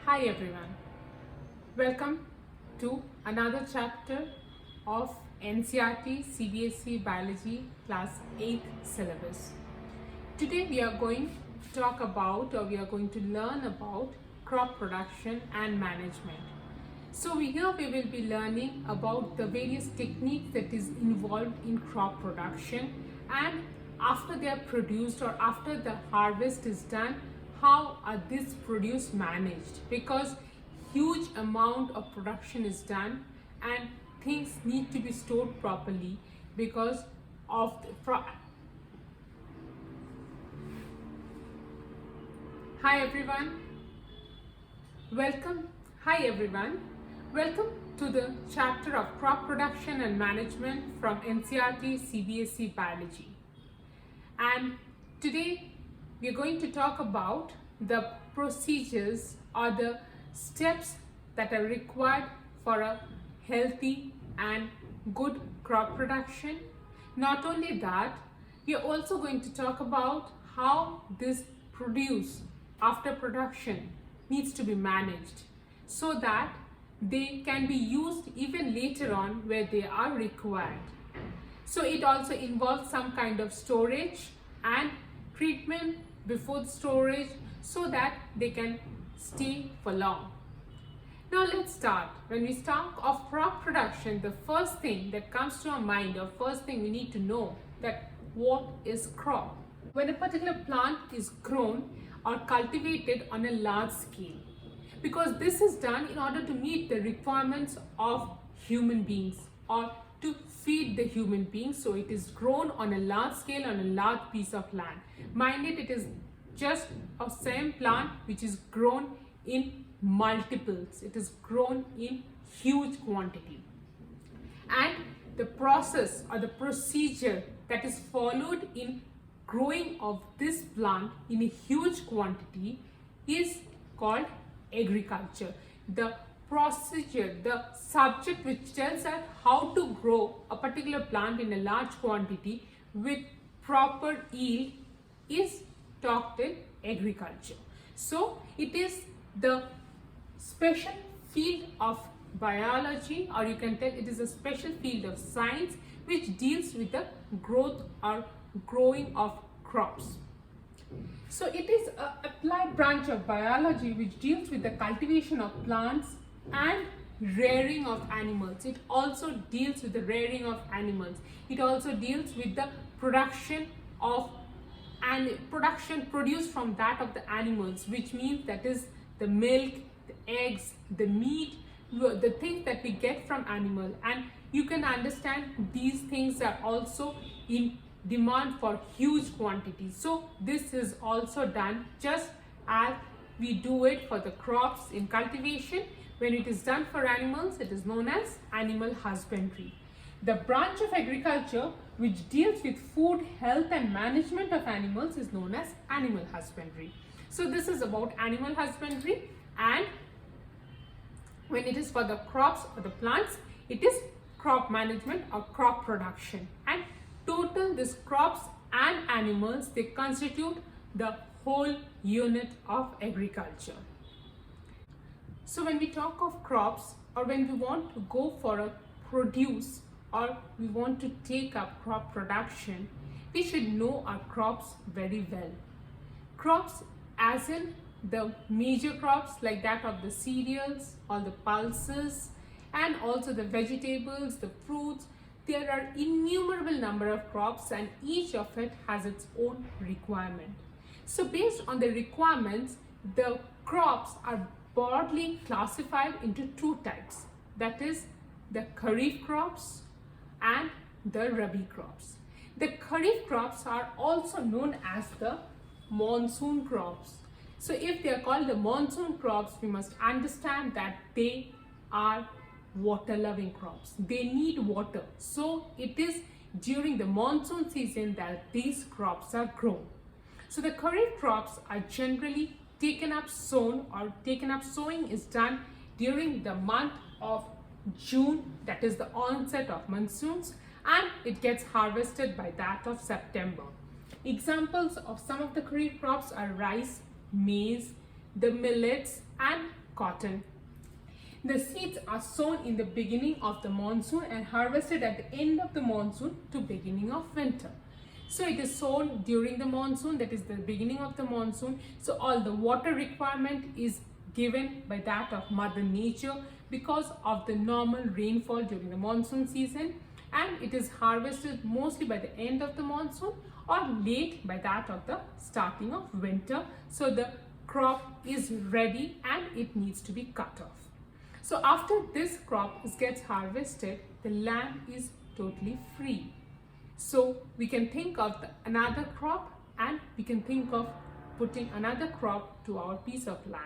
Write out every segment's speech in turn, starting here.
Hi everyone, welcome to another chapter of NCERT CBSE Biology Class 8 syllabus. Today we are going to talk about we are going to learn about crop production and management. So here we will be learning about the various techniques that is involved in crop production, and after they are produced or after the harvest is done, how are this produce managed, because huge amount of production is done and things need to be stored properly because of the Hi everyone, welcome to the chapter of crop production and management from NCERT CBSE Biology. And today we are going to talk about the procedures or the steps that are required for a healthy and good crop production. Not only that, we are also going to talk about how this produce after production needs to be managed so that they can be used even later on where they are required. So it also involves some kind of storage and treatment before the storage so that they can stay for long. Now let's start. When we talk of crop production, the first thing that comes to our mind, or first thing we need to know, that what is crop? When a particular plant is grown or cultivated on a large scale, because this is done in order to meet the requirements of human beings or to feed the human beings. So it is grown on a large scale on a large piece of land. Mind it is just a same plant which is grown in multiples. It is grown in huge quantity. And the process or the procedure that is followed in growing of this plant in a huge quantity is called agriculture. The procedure, the subject which tells us how to grow a particular plant in a large quantity with proper yield is talked in agriculture. So it is the special field of biology, or you can tell it is a special field of science which deals with the growth or growing of crops. So it is an applied branch of biology which deals with the cultivation of plants and rearing of animals. It also deals with the rearing of animals. It also deals with the production of production produced from that of the animals, which means that is the milk, the eggs, the meat, the things that we get from animal. And you can understand these things are also in demand for huge quantities. So this is also done just as we do it for the crops in cultivation. When it is done for animals, it is known as animal husbandry. The branch of agriculture which deals with food, health and management of animals is known as animal husbandry. So this is about animal husbandry, and when it is for the crops or the plants, it is crop management or crop production. And total these crops and animals, they constitute the whole unit of agriculture. So when we talk of crops, or when we want to go for a produce, or we want to take up crop production, we should know our crops very well. Crops as in the major crops like that of the cereals or the pulses, and also the vegetables, the fruits. There are innumerable number of crops and each of it has its own requirement. So based on the requirements, the crops are broadly classified into two types, that is the kharif crops and the rabi crops. The kharif crops are also known as the monsoon crops. So if they are called the monsoon crops, we must understand that they are water loving crops. They need water. So it is during the monsoon season that these crops are grown. So the kharif crops are generally taken up sown, or taken up sowing is done during the month of June, that is the onset of monsoons, and it gets harvested by that of September. Examples of some of the kharif crops are rice, maize, the millets and cotton. The seeds are sown in the beginning of the monsoon and harvested at the end of the monsoon to beginning of winter. So it is sown during the monsoon, that is the beginning of the monsoon. So all the water requirement is given by that of Mother Nature because of the normal rainfall during the monsoon season, and it is harvested mostly by the end of the monsoon or late by that of the starting of winter. So the crop is ready and it needs to be cut off. So after this crop gets harvested, the land is totally free. So we can think of another crop, and we can think of putting another crop to our piece of land.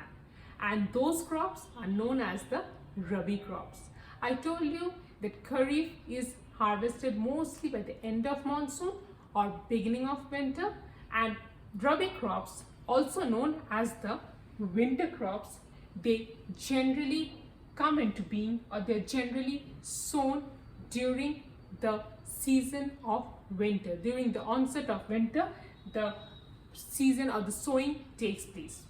And those crops are known as the Rabi crops. I told you that Kharif is harvested mostly by the end of monsoon or beginning of winter, and Rabi crops, also known as the winter crops, they generally come into being, or they're generally sown during the season of winter. During the onset of winter, the season of the sowing takes place,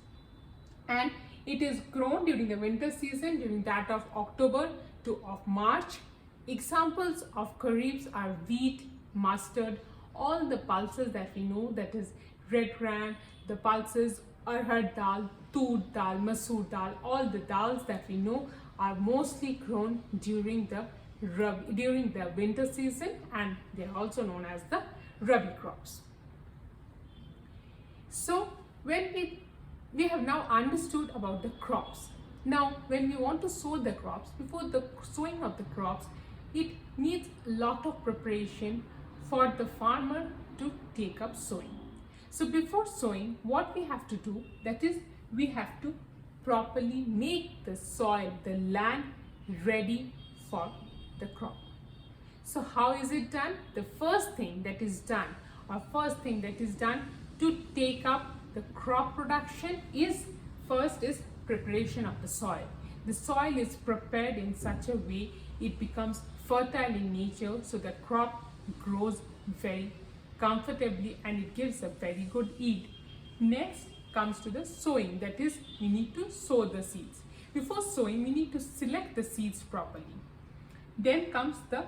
and it is grown during the winter season, during that of October to of March. Examples of kharifs are wheat, mustard, all the pulses that we know, that is red gram, the pulses, arhar dal, tur dal, masoor dal, all the dals that we know are mostly grown during the winter season, and they are also known as the Rabi crops. So when we have now understood about the crops. Now when we want to sow the crops, before the sowing of the crops, it needs a lot of preparation for the farmer to take up sowing. So before sowing, what we have to do, that is, we have to properly make the soil, the land, ready for the crop. So how is it done? The first thing that is done to take up the crop production is preparation of the soil. The soil is prepared in such a way it becomes fertile in nature, so the crop grows very comfortably and it gives a very good yield. Next comes to the sowing, that is, we need to sow the seeds. Before sowing, we need to select the seeds properly. Then comes the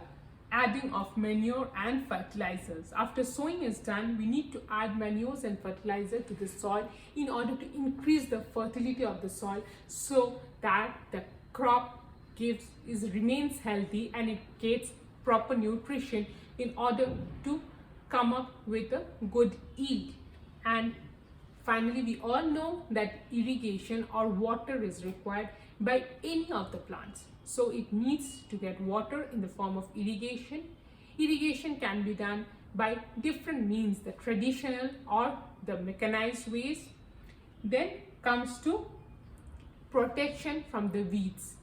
adding of manure and fertilizers. After sowing is done, we need to add manures and fertilizer to the soil in order to increase the fertility of the soil, so that the crop remains healthy and it gets proper nutrition in order to come up with a good yield. And finally, we all know that irrigation or water is required by any of the plants. So it needs to get water in the form of irrigation. Irrigation can be done by different means, the traditional or the mechanized ways. Then comes to protection from the weeds.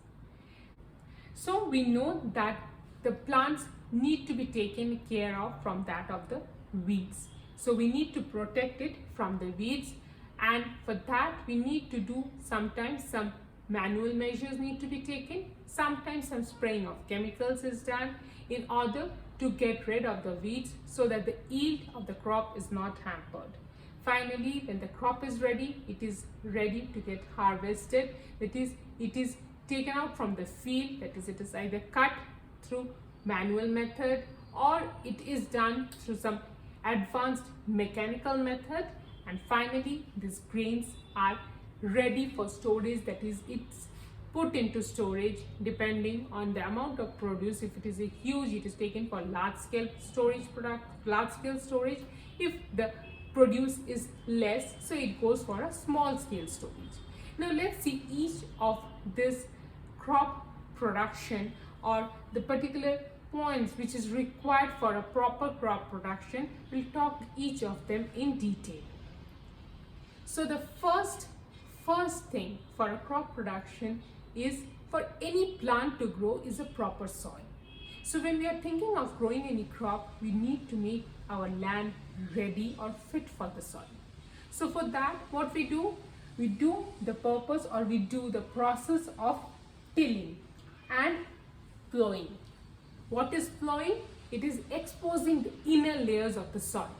So we know that the plants need to be taken care of from that of the weeds. So we need to protect it from the weeds, and for that we need to do sometimes some manual measures need to be taken. Sometimes some spraying of chemicals is done in order to get rid of the weeds so that the yield of the crop is not hampered. Finally, when the crop is ready, it is ready to get harvested. That is, it is taken out from the field, that is, it is either cut through manual method or it is done through some advanced mechanical method, and finally these grains are ready for storage, that is, it's put into storage depending on the amount of produce. If it is a huge, it is taken for large scale storage. If the produce is less, so it goes for a small scale storage. Now let's see each of this crop production or the particular points which is required for a proper crop production. We'll talk each of them in detail. So the first thing for a crop production is, for any plant to grow, is a proper soil. So when we are thinking of growing any crop, we need to make our land ready or fit for the soil. So for that, what we do the process of tilling and plowing. What is plowing? It is exposing the inner layers of the soil.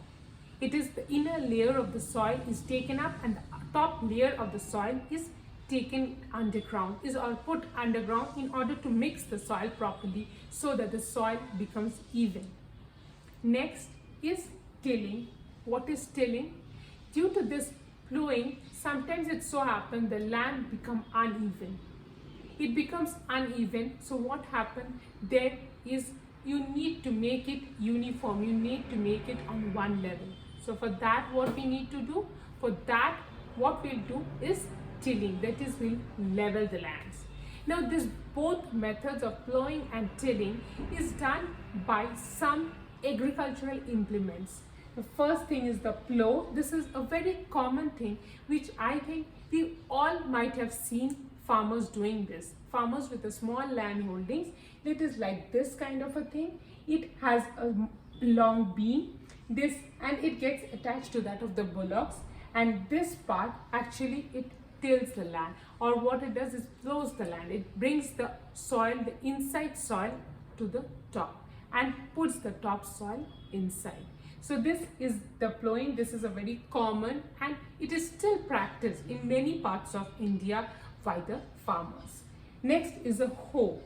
It is the inner layer of the soil is taken up and the top layer of the soil is taken underground, is all put underground in order to mix the soil properly so that the soil becomes even. Next is tilling. What is tilling? Due to this plowing, sometimes it so happens the land becomes uneven. It becomes uneven, so what happens there is you need to make it uniform, you need to make it on one level. So for that, what we need to do? For that, what we'll do is tilling, that is, we'll level the lands. Now this both methods of plowing and tilling is done by some agricultural implements. The first thing is the plow. This is a very common thing which I think we all might have seen farmers doing this. Farmers with a small land holdings, it is like this kind of a thing. It has a long beam, this, and it gets attached to that of the bullocks, and this part actually it tills the land, or what it does is plows the land. It brings the soil, the inside soil, to the top and puts the top soil inside. So this is the plowing. This is a very common, and it is still practiced in many parts of India by the farmers. Next is a hoe.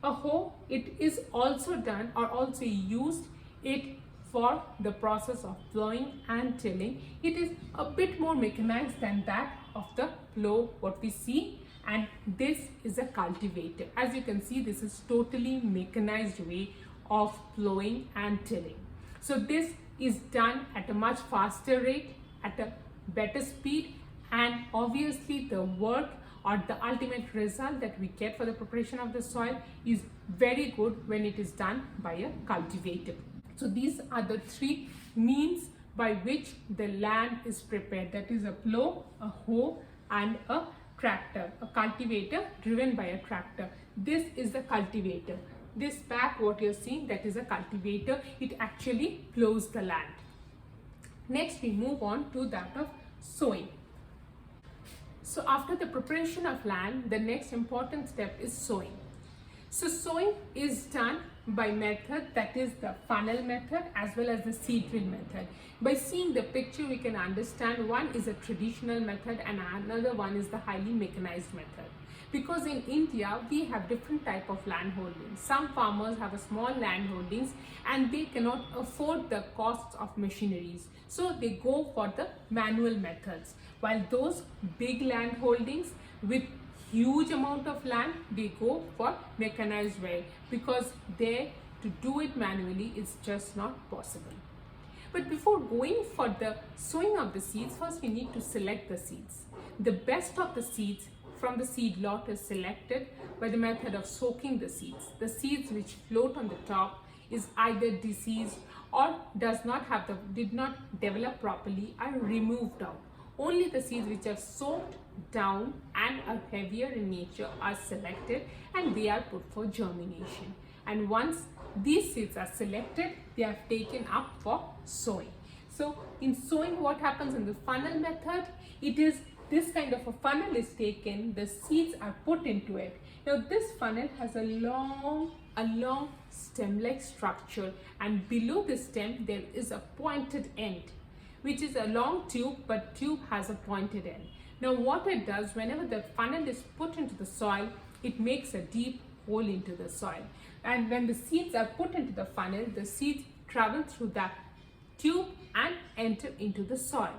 A hoe, it is also done or also used it for the process of plowing and tilling. It is a bit more mechanized than that of the plow what we see, and this is a cultivator. As you can see, this is totally mechanized way of plowing and tilling. So this is done at a much faster rate, at a better speed, and obviously the work or the ultimate result that we get for the preparation of the soil is very good when it is done by a cultivator. So these are the three means by which the land is prepared, that is a plow, a hoe, and a tractor, a cultivator driven by a tractor. This is the cultivator. This back what you're seeing, that is a cultivator. It actually plows the land. Next we move on to that of sowing. So after the preparation of land, the next important step is sowing. So sowing is done by method, that is the funnel method as well as the seed drill method. By seeing the picture we can understand one is a traditional method and another one is the highly mechanized method. Because in India we have different type of land holdings. Some farmers have a small land holdings and they cannot afford the costs of machineries, so they go for the manual methods, while those big land holdings with huge amount of land, they go for mechanized way, because there to do it manually is just not possible. But before going for the sowing of the seeds, first we need to select the seeds. The best of the seeds from the seed lot is selected by the method of soaking the seeds. The seeds which float on the top is either diseased or did not develop properly are removed out. Only the seeds which are soaked down and are heavier in nature are selected and they are put for germination. And once these seeds are selected, they are taken up for sowing. So in sowing, what happens in the funnel method? It is this kind of a funnel is taken, the seeds are put into it. Now this funnel has a long stem-like structure, and below the stem there is a pointed end, which is a long tube, but tube has a pointed end. Now what it does, whenever the funnel is put into the soil, it makes a deep hole into the soil. And when the seeds are put into the funnel, the seeds travel through that tube and enter into the soil.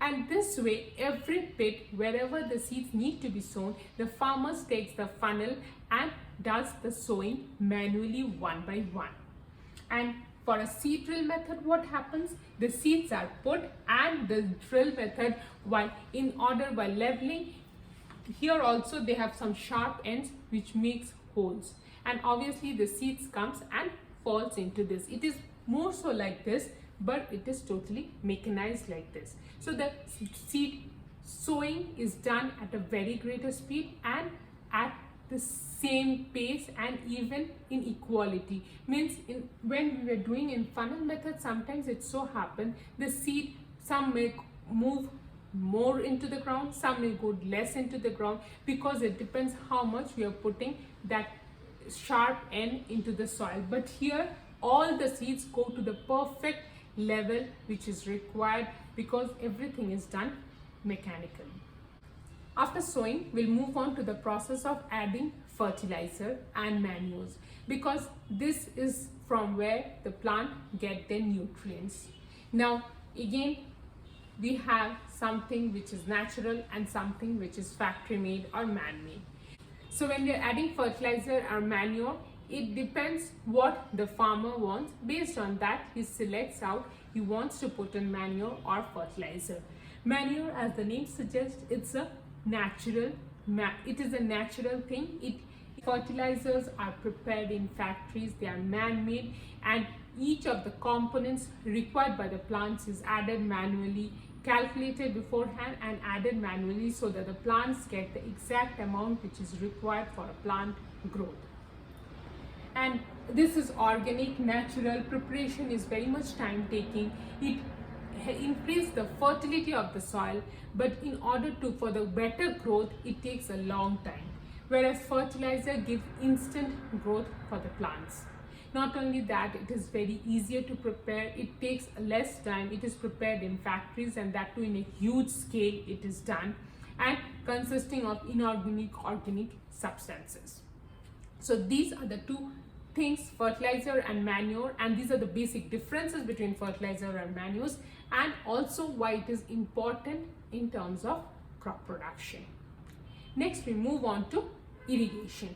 And this way, every pit, wherever the seeds need to be sown, the farmer takes the funnel and does the sowing manually one by one. And for a seed drill method, what happens? The seeds are put, and the drill method, while leveling, here also they have some sharp ends which makes holes. And obviously the seeds comes and falls into this. It is more so like this, but it is totally mechanized like this. So the seed sowing is done at a very greater speed and at the same pace and even in equality. Means when we were doing in funnel method, sometimes it so happen the seed, some may move more into the ground, some may go less into the ground, because it depends how much we are putting that sharp end into the soil. But here all the seeds go to the perfect level which is required, because everything is done mechanically. After sowing, we'll move on to the process of adding fertilizer and manures, because this is from where the plant get their nutrients. Now again, we have something which is natural and something which is factory made or man-made. So when we are adding fertilizer or manure, it depends what the farmer wants. Based on that, he selects out he wants to put in manure or fertilizer. Manure, as the name suggests, it's a natural, it is a natural thing. Fertilizers are prepared in factories, they are man-made, and each of the components required by the plants is added manually, calculated beforehand and added manually, so that the plants get the exact amount which is required for a plant growth. And this is organic, natural. Preparation is very much time taking. It increases the fertility of the soil, but in order to for the better growth, it takes a long time. Whereas fertilizer gives instant growth for the plants. Not only that, it is very easier to prepare, it takes less time, it is prepared in factories, and that too in a huge scale it is done, and consisting of inorganic, organic substances. So these are the two things, fertilizer and manure, and these are the basic differences between fertilizer and manures, and also why it is important in terms of crop production. Next we move on to irrigation,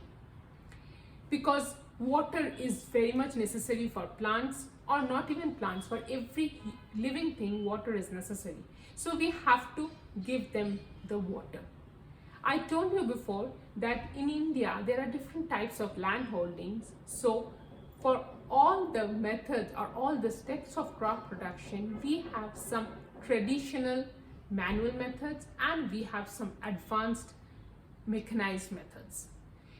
because water is very much necessary for plants, or not even plants, for every living thing water is necessary. So we have to give them the water. I told you before that in India there are different types of land holdings. So for all the methods or all the steps of crop production, we have some traditional manual methods and we have some advanced mechanized methods.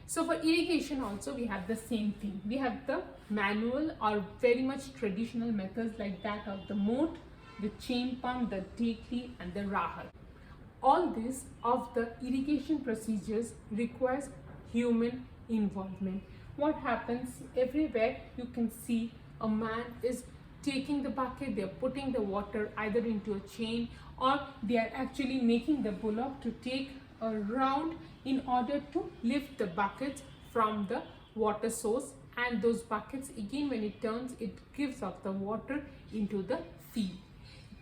So for irrigation also we have the same thing. We have the manual or very much traditional methods like that of the moat, the chain pump, the tekli and the rahar. All this of the irrigation procedures requires human involvement. What happens everywhere, you can see a man is taking the bucket, they are putting the water either into a chain, or they are actually making the bullock to take a round in order to lift the buckets from the water source, and those buckets again when it turns, it gives off the water into the field.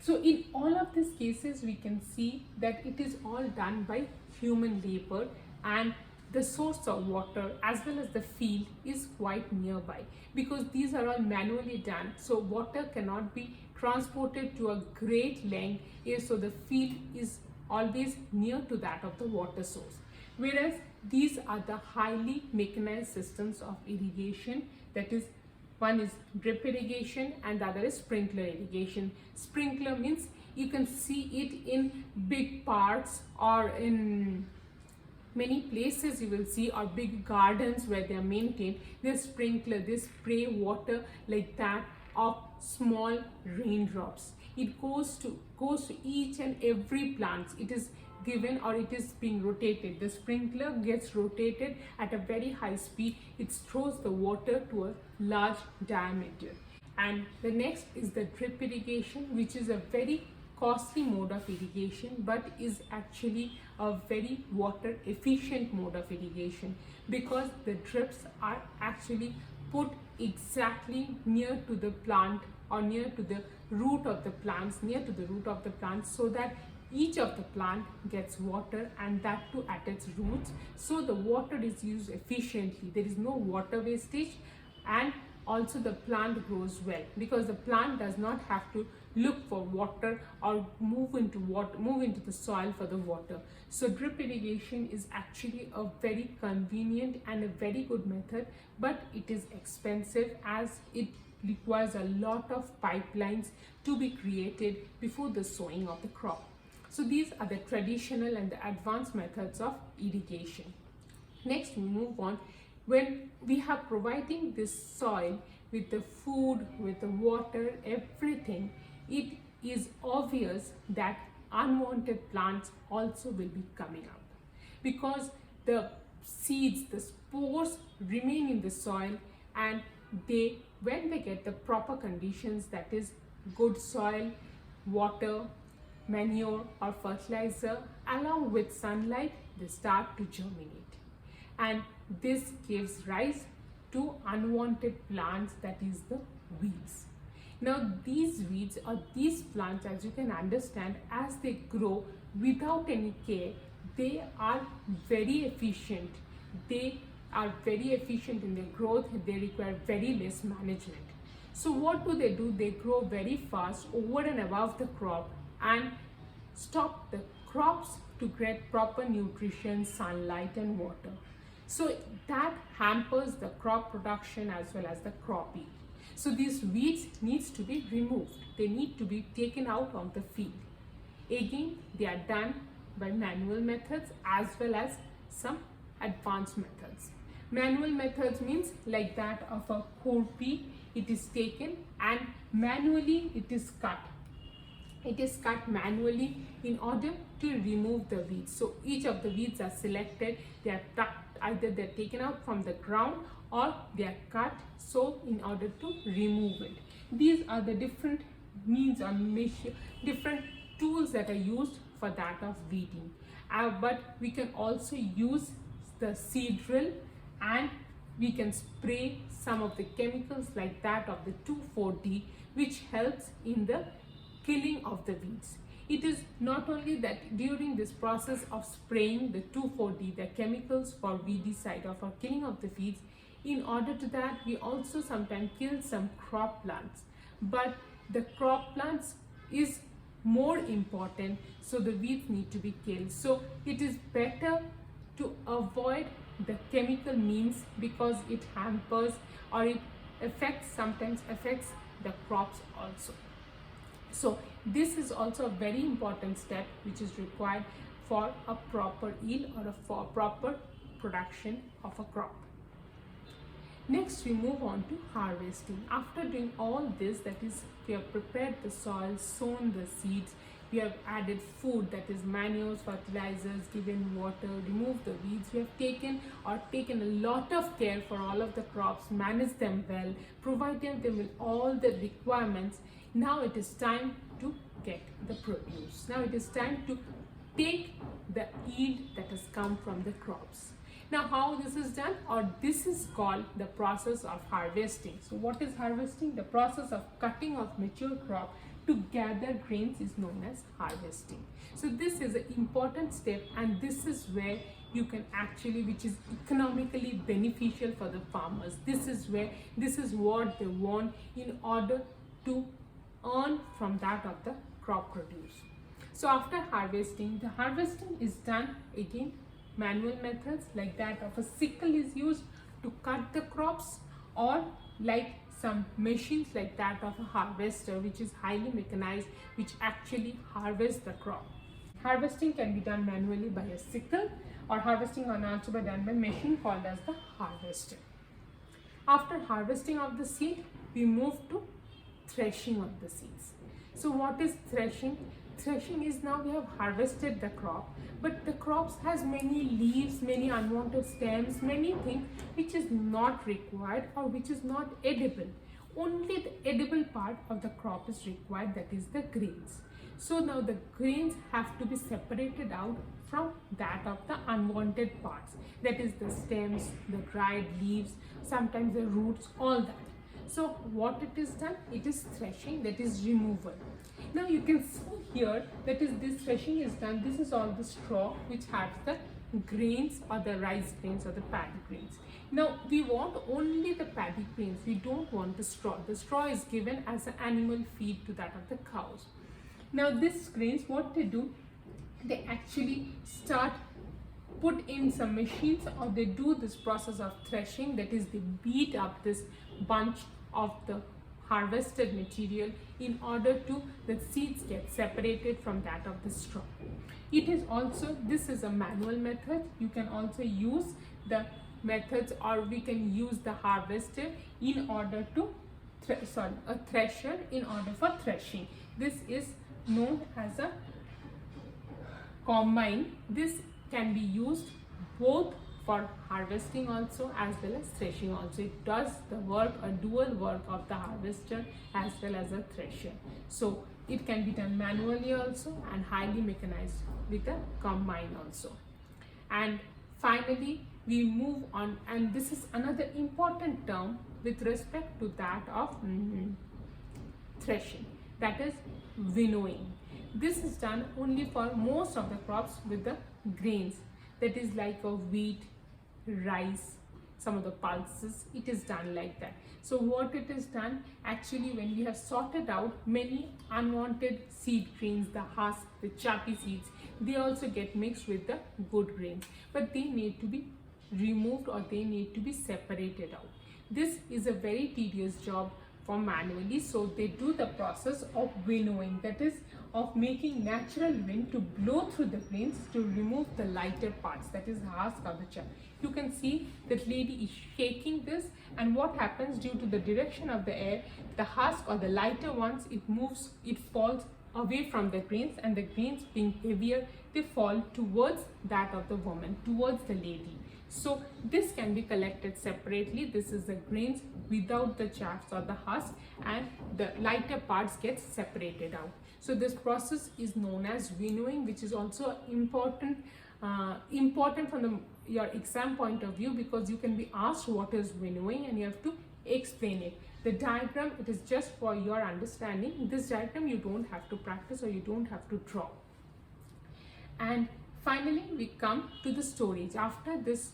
So in all of these cases we can see that it is all done by human labor, and the source of water as well as the field is quite nearby, because these are all manually done. So water cannot be transported to a great length, so the field is always near to that of the water source. Whereas these are the highly mechanized systems of irrigation, that is, one is drip irrigation and the other is sprinkler irrigation. Sprinkler means you can see it in big parks or in many places you will see, or big gardens where they are maintained. They sprinkler, they spray water like that of small raindrops. It goes to each and every plant. It is given, or it is being rotated. The sprinkler gets rotated at a very high speed. It throws the water to a large diameter. And the next is the drip irrigation, which is a very costly mode of irrigation, but is actually a very water efficient mode of irrigation, because the drips are actually put exactly near to the plant or near to the root of the plants, so that each of the plant gets water, and that too at its roots. So the water is used efficiently. There is no water wastage, and also the plant grows well, because the plant does not have to look for water or move into the soil for the water. So drip irrigation is actually a very convenient and a very good method, but it is expensive as it requires a lot of pipelines to be created before the sowing of the crop. So these are the traditional and the advanced methods of irrigation. Next we move on. When we are providing this soil with the food, with the water, everything, it is obvious that unwanted plants also will be coming up, because the seeds, the spores remain in the soil, and when they get the proper conditions, that is good soil, water, manure or fertilizer along with sunlight, they start to germinate. And this gives rise to unwanted plants, that is the weeds. Now these weeds or these plants, as you can understand, as they grow without any care, they are very efficient. They are very efficient in their growth. They require very less management. So what do? They grow very fast over and above the crop and stop the crops to get proper nutrition, sunlight and water. So that hampers the crop production as well as the crop yield. So these weeds needs to be removed. They need to be taken out of the field. Again, they are done by manual methods as well as some advanced methods. Manual methods means like that of a khurpi. It is taken and manually it is cut. It is cut manually in order to remove the weeds. So each of the weeds are selected. They are tucked, either they are taken out from the ground or they are cut, so in order to remove it. These are the different means or different tools that are used for that of weeding. But we can also use the seed drill, and we can spray some of the chemicals like that of the 2,4-D, which helps in the killing of the weeds. It is not only that during this process of spraying the 2,4-D, the chemicals for weedicide or for killing of the weeds, in order to that we also sometimes kill some crop plants. But the crop plants is more important, so the weeds need to be killed. So it is better to avoid the chemical means because it hampers or it sometimes affects the crops also. So this is also a very important step which is required for a proper yield or for proper production of a crop. Next we move on to harvesting. After doing all this, that is, we have prepared the soil, sown the seeds, we have added food, that is manures, fertilizers, given water, removed the weeds. We have taken a lot of care for all of the crops, managed them well, provided them with all the requirements. Now it is time to get the produce. Now it is time to take the yield that has come from the crops. Now how this is done, or this is called the process of harvesting. So what is harvesting? The process of cutting of mature crop to gather grains is known as harvesting. So this is an important step, and this is where you can actually, which is economically beneficial for the farmers. This is what they want in order to earn from that of the crop produce. So after harvesting, the harvesting is done again manual methods, like that of a sickle is used to cut the crops, or like some machines like that of a harvester, which is highly mechanized, which actually harvests the crop. Harvesting can be done manually by a sickle, or harvesting can also be done by a machine called as the harvester. After harvesting of the seed, we move to threshing of the seeds. So what is threshing? Threshing is, now we have harvested the crop, but the crops has many leaves, many unwanted stems, many things which is not required or which is not edible. Only the edible part of the crop is required, that is the grains. So now the grains have to be separated out from that of the unwanted parts, that is the stems, the dried leaves, sometimes the roots, all that. So what it is done? It is threshing, that is removal. Now you can see here that is this threshing is done. This is all the straw which has the grains or the rice grains or the paddy grains. Now we want only the paddy grains. We don't want the straw. The straw is given as an animal feed to that of the cows. Now these grains, what they do, they actually start put in some machines, or they do this process of threshing, that is they beat up this bunch of the harvested material in order to the seeds get separated from that of the straw. It is also, this is a manual method. You can also use the methods, or we can use the harvester in order to a thresher in order for threshing. This is known as a combine. This can be used both for harvesting also as well as threshing also. It does the work, a dual work of the harvester as well as a thresher. So it can be done manually also, and highly mechanized with a combine also. And finally, we move on, and this is another important term with respect to that of threshing, that is winnowing. This is done only for most of the crops with the grains, that is like of wheat, rice, some of the pulses. It is done like that. So what it is done, actually, when we have sorted out many unwanted seed grains, the husk, the chappy seeds, they also get mixed with the good grains, but they need to be removed or they need to be separated out. This is a very tedious job for manually, so they do the process of winnowing, that is of making natural wind to blow through the grains to remove the lighter parts, that is the husk or the chaff. You can see that lady is shaking this, and what happens, due to the direction of the air, the husk or the lighter ones, it moves, it falls away from the grains, and the grains being heavier, they fall towards that of the woman, towards the lady. So this can be collected separately. This is the grains without the chaffs or the husk, and the lighter parts get separated out. So this process is known as winnowing, which is also important from your exam point of view, because you can be asked what is winnowing and you have to explain it. The diagram, it is just for your understanding. This diagram you don't have to practice or you don't have to draw. And finally, we come to the storage. After this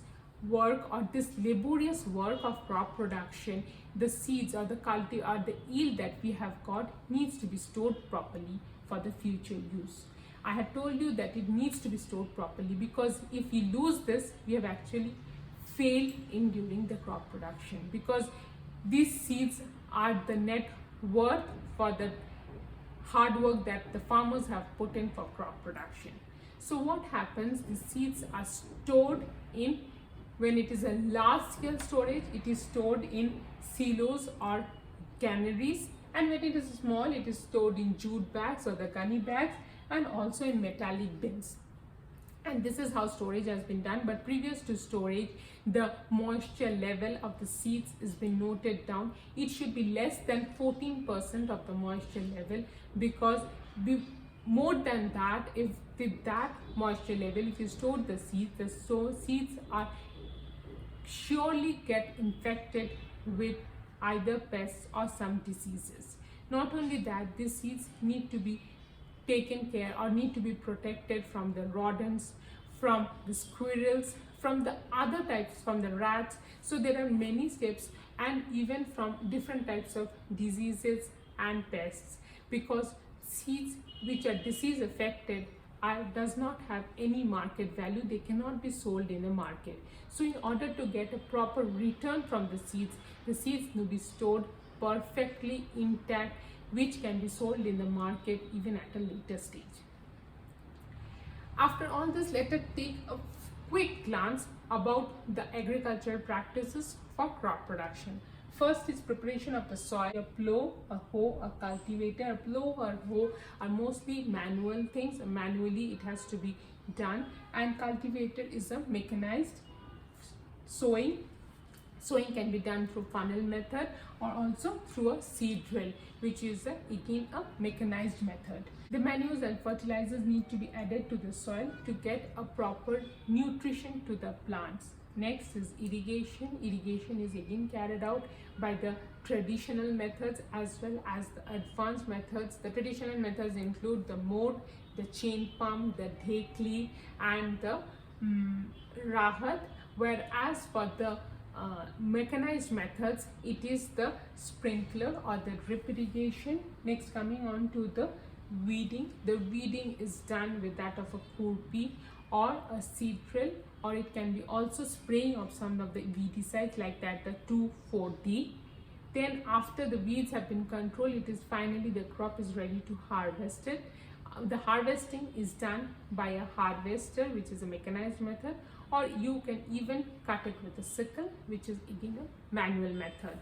work or this laborious work of crop production, the seeds or the yield that we have got needs to be stored properly for the future use. I had told you that it needs to be stored properly, because if we lose this, we have actually failed in during the crop production, because these seeds are the net worth for the hard work that the farmers have put in for crop production. So what happens, the seeds are stored in, when it is a large scale storage, it is stored in silos or canneries, and when it is small, it is stored in jute bags or the gunny bags, and also in metallic bins. And this is how storage has been done. But previous to storage, the moisture level of the seeds has been noted down. It should be less than 14% of the moisture level, because more than that, if with that moisture level, if you store the seeds, the seeds are surely get infected with either pests or some diseases. Not only that, these seeds need to be taken care or need to be protected from the rodents, from the squirrels, from the other types, from the rats. So there are many steps, and even from different types of diseases and pests, because seeds which are disease affected does not have any market value. They cannot be sold in the market. So in order to get a proper return from the seeds need to be stored perfectly intact, which can be sold in the market even at a later stage. After all this, let us take a quick glance about the agricultural practices for crop production. First is preparation of the soil. A plow, a hoe, a cultivator. A plow or hoe are mostly manual things. Manually it has to be done, and cultivator is a mechanized. Sowing can be done through funnel method or also through a seed drill, which is again a mechanized method. The manures and fertilizers need to be added to the soil to get a proper nutrition to the plants. Next is irrigation. Irrigation is again carried out by the traditional methods as well as the advanced methods. The traditional methods include the mode, the chain pump, the dhekli, and the rahat, whereas for the mechanized methods, it is the sprinkler or the drip irrigation. Next, coming on to the weeding. The weeding is done with that of a kurpi or a seed drill, or it can be also spraying of some of the weedicides like that, the 2,4-D. Then after the weeds have been controlled, it is finally the crop is ready to harvest it. The harvesting is done by a harvester, which is a mechanized method, or you can even cut it with a sickle, which is again a manual method.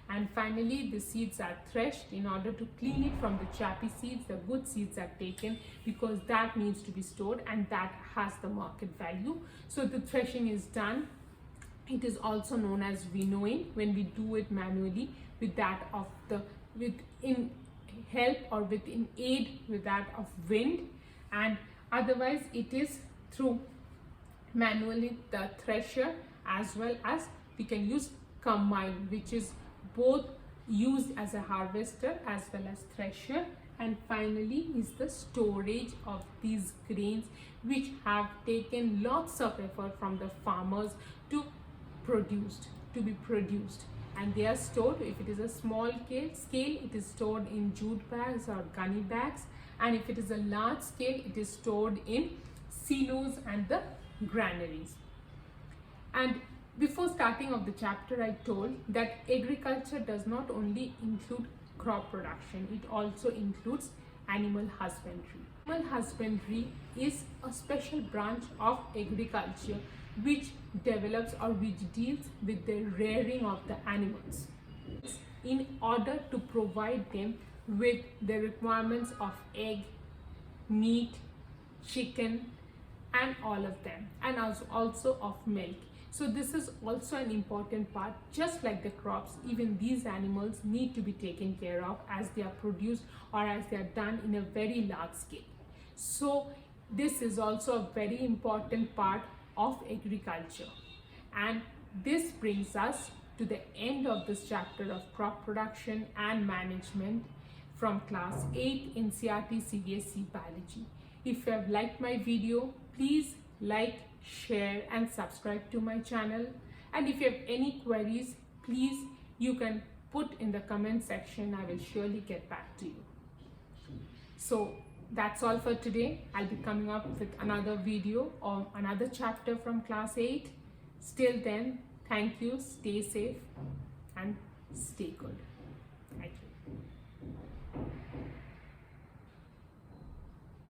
And finally, the seeds are threshed. In order to clean it from the chappy seeds, the good seeds are taken, because that needs to be stored and that has the market value. So the threshing is done. It is also known as winnowing when we do it manually with that of the in help or with in aid with that of wind, and otherwise it is through manually the thresher, as well as we can use combine, which is both used as a harvester as well as thresher. And finally is the storage of these grains, which have taken lots of effort from the farmers to be produced, and they are stored. If it is a small scale, it is stored in jute bags or gunny bags, and if it is a large scale, it is stored in silos and the granaries. And before starting of the chapter, I told that agriculture does not only include crop production, it also includes animal husbandry. Animal husbandry is a special branch of agriculture which develops or which deals with the rearing of the animals in order to provide them with the requirements of egg, meat, chicken, and all of them, and also of milk. So this is also an important part. Just like the crops, even these animals need to be taken care of as they are produced or as they are done in a very large scale. So this is also a very important part of agriculture. And this brings us to the end of this chapter of crop production and management from class 8 NCERT CBSE biology. If you have liked my video, please like, share and subscribe to my channel. And if you have any queries, please you can put in the comment section. I will surely get back to you. So that's all for today. I'll be coming up with another video or another chapter from class 8. Till then, thank you, stay safe and stay good.